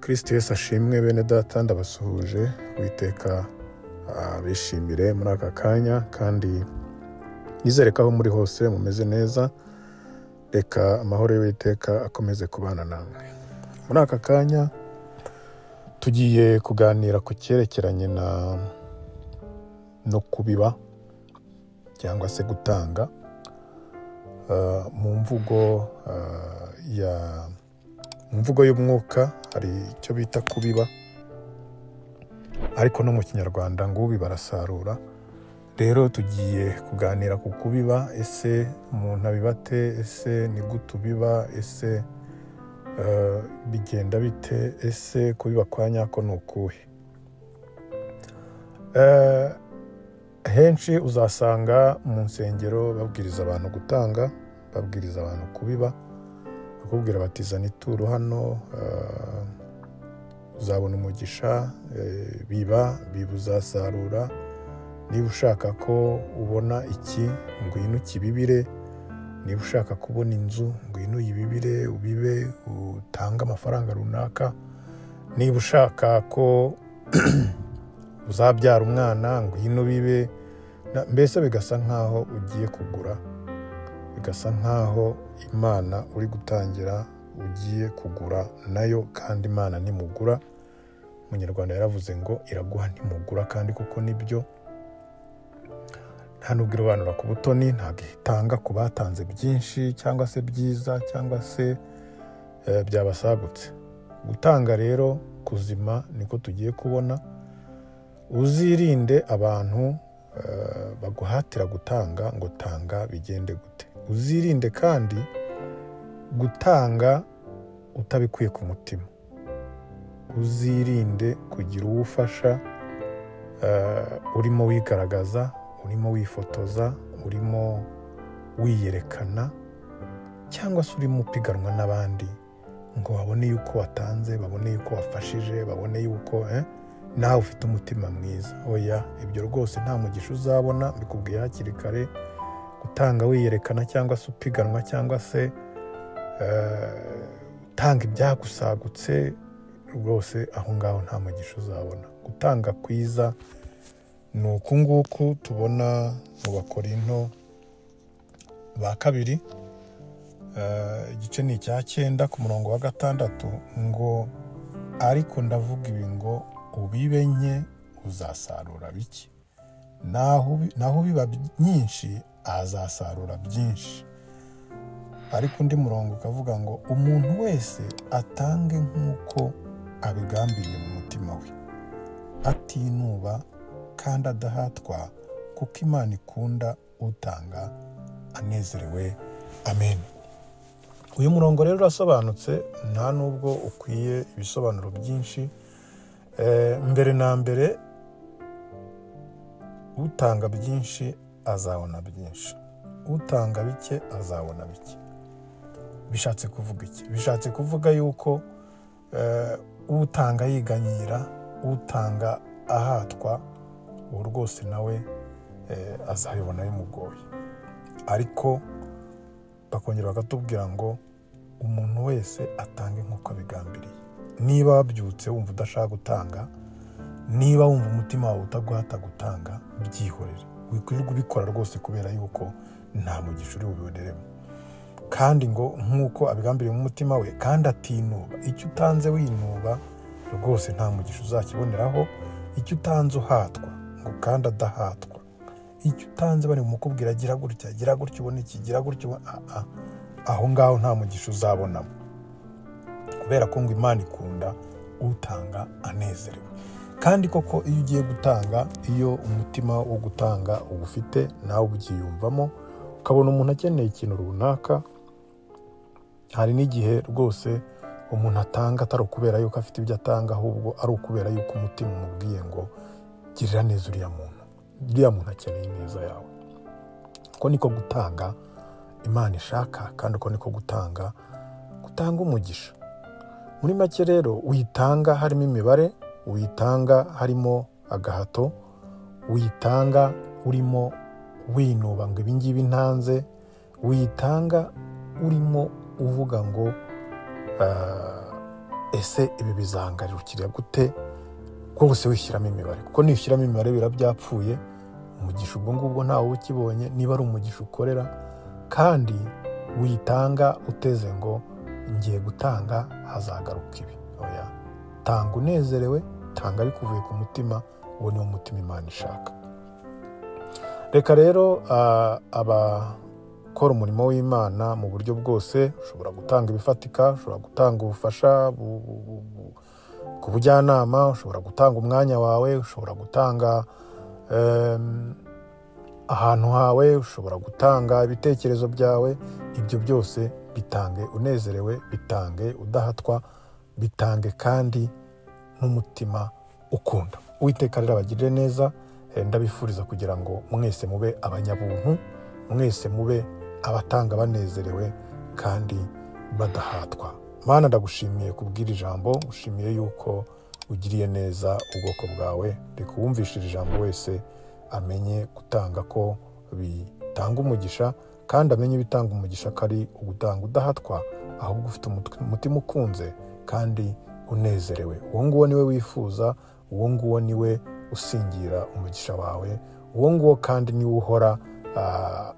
Kristo Yesu ashimwe bene data, ndabasuhuje. Uwiteka bishimire muri aka kanya, kandi nizere ko aho muri hose mumeze neza. Reka amahoro y'Uwiteka akomeze kubana namwe. Muri aka kanya tugiye kuganira ku cyerekeranye no kubiba cyangwa se gutanga mu mvugo y'umwuka. Hari icyo bita kubiba, ariko no mu kinyarwanda ngo ubiba arasarura. Rero tugiye kuganira ku kubiba. Ese umuntu abiba ate? Ese ni gute ubiba? Ese bigenda bite? Ese kubiba kwa nyako ni ukuhe? Henshi uzasanga mu nsengero babwiriza abantu gutanga, babwiriza abantu kubiba, bakubwira bati zana ituro hano, uzabona umugisha. Biba uzasarura. Niba ushaka ko ubona iki, ngwino ukibibire. Niba ushaka kubona inzu, ngwino uyibibire, ubibe, utange amafaranga runaka. Niba ushaka ko uzabyara umwana, ngwino ubibe. Mbese bigasa nk'aho ugiye kugura, bigasa nk'aho Imana uri gutangira ugiye kugura nayo, kandi Imana nimugura. Umunyarwanda yaravuze ngo iraguha ntimugura, kandi kuko nibyo. Nta nubwo irobanura ku butoni, ntabwo itanga ku batanze byinshi cyangwa se byiza cyangwa se byabasagutse. Gutanga rero kuzima niko tugiye kubona. Uzirinde abantu baguhatira gutanga ngo tanga bigende gute. Uzirinde kandi gutanga utabikuye ku mutima. Uzirinde kugira uwo ufasha urimo wigaragaza, urimo wifotoza, urimo wiyerekana, cyangwa se urimo upiganwa n'abandi ngo babone yuko watanze, babone yuko wafashije, babone yuko nawe ufite umutima mwiza. Oya, ibyo rwose nta mugisha uzabona. Mbikubwiye hakiri kare. Gutanga wiyerekana cyangwa se upiganwa cyangwa se utanga ibyagusagutse, rwose aho ngaho nta mugisha uzabona. Gutanga kwiza ni uku nguku tubona mu Bakorinto ba kabiri, igice ni icya 9 ku murongo wa 6, ngo ariko ndavuga ibi ngo ubibe nke uzasarura bike, naho biba nyinshi azasarura byinshi. Ariko undi murongo ukavuga ngo umuntu wese atange nk'uko abigambiriye mu mutima we, atinuba kandi adahatwa, kuko Imana ikunda utanga anezerewe. Amen. Uyu murongo rero urasobanutse, nta nubwo ukwiye ibisobanuro byinshi. Mbere na mbere, utanga byinshi azabona byinshi, utanga bike azabona bike. Bishatse kuvuga iki? Bishatse kuvuga yuko utanga yiganyira, utanga ahatwa, uwo rwose nawe azabibona bimugoye. Ariko bakongera bakatubwira ngo umuntu wese atange nk'uko abigambiriye. Niba wabyutse wumva udashaka gutanga, niba wumva umutima wawe utaguhata gutanga, byihorere. Wikwirirwa ubikora rwose, kubera yuko nta mugisha uri bubiboneremo. Kandi ngo nk'uko abigambiriye mu mutima we, kandi atinuba. Icyo utanze winuba rwose nta mugisha uzakiboneraho. Icyo utanze uhatwa, ngo kandi adahatwa. Icyo utanze bari mu kubwira gira gutya ubone iki, gira gutya, aho ngaho nta mugisha uzabonamo. Kubera ko ngo Imana ikunda utanga anezerewe. Kandi koko iyo ugiye gutanga, iyo umutima wo gutanga ugufite, nawe ubyiyumvamo, ukabona umuntu akeneye ikintu runaka. Hari n'igihe rwose umuntu atanga atari ukubera yuko afite ibyo atanga, ahubwo ari ukubera yuko umutima umubwiye ngo girira neza uriya muntu akeneye neza yawe. Uko niko gutanga Imana ishaka, kandi uko niko gutanga umugisha. Muri make rero, witanga harimo imibare, witanga harimo agahato, witanga urimo winuba ngo ibingibi ntanze, witanga urimo uvuga ngo ese ibi bizangarukira gute? Rwose wishyiramo imibare, kuko nishyiramo imibare birabyapfuye. Umugisha ubwo ngubwo ntawe ukibonye, niba ari umugisha ukorera, kandi witanga uteze ngo ngiye gutanga hazagaruka ibi. Oya, tanga unezerewe, tanga bikuvuye ku mutima. Uwo ni wo mutima Imana ishaka. Reka rero abakora umurimo w'Imana mu buryo bwose, ushobora gutanga ibifatika, ushobora gutanga ubufasha ku bujyanama, ushobora gutanga umwanya wawe, ushobora gutanga ahantu hawe, ushobora gutanga ibitekerezo byawe. Ibyo byose bitange unezerewe, bitange udahatwa, bitange kandi n'umutima ukunda. Uwiteka rero abagirire neza. Ndabifuriza kugira ngo mwese mube abanyabuntu, mwese mube abatanga banezerewe kandi badahatwa. Mana, ndagushimiye kubwira ijambo, ushimiye yuko ugiriye neza ubwoko bwawe. Reka uwumvishije ijambo wese amenye gutanga ko bitanga umugisha, kandi amenye ibitanga umugisha ko ari ugutanga udahatwa, ahubwo ufite umutima ukunze kandi unezerewe. Uwo nguwo niwe wifuza, uwo nguwo niwe usingira umugisha wawe, uwo nguwo kandi niwe uhora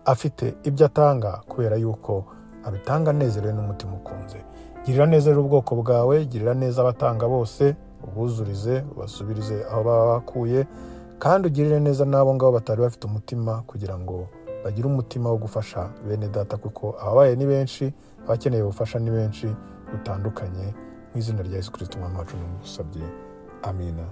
afite ibyo atanga, kubera yuko abitanga anezerewe n'umutima ukunze. Girira neza rero ubwoko bwawe, girira neza abatanga bose, ubuzurize, ubasubirize aho baba bakuye, kandi ugirire neza n'abo ngabo batari bafite umutima, kugira ngo bagire umutima wo gufasha bene data, kuko ababaye ni benshi, abakeneye ubufasha ni benshi butandukanye. Mu izina rya Yesu Kristo umwami wacu ndagusabye, amina.